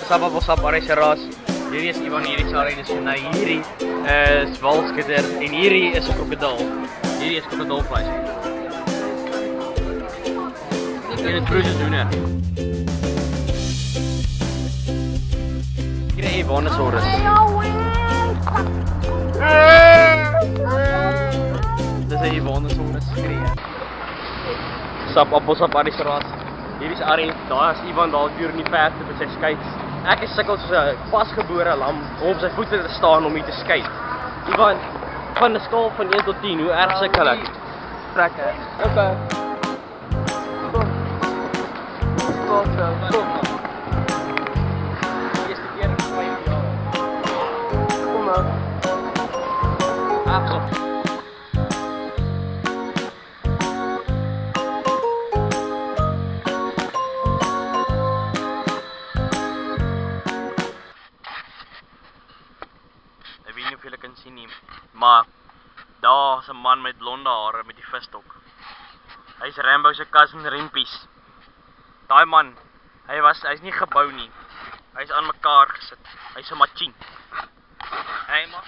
Sap Arie se ras. Hierdie is Ivan, hierdie is Arie, dis Jenay. Hierdie is walskitter en hierdie is 'n krokodil. Hierdie is krokodilvleis. En dit brood is hoender. Hier 'n Ivanosaurus. Dis 'n Ivanosaurus skree. Sap Arie se ras. Hierdie is Arie, daar is Ivan daar deur in die perd met sy skates. Ek is sukkel soos 'n pasgebore lam om op sy voete te staan om hier te skate. Ivan, van 'n skaal van 1 tot 10, hoe erg sukkel ek? Trekker. Okay. Kom. Eerste keer in 5 jaar. Kom nou. Kom. Ek weet nie of julle kan sien nie, maar daar is 'n man met blonde hare met die visstok. Hy's Rambo se cousin Rempies. Daai man, hy's nie gebou nie. Hy's aan mekaar gesit. Hy's 'n machine. Hey man.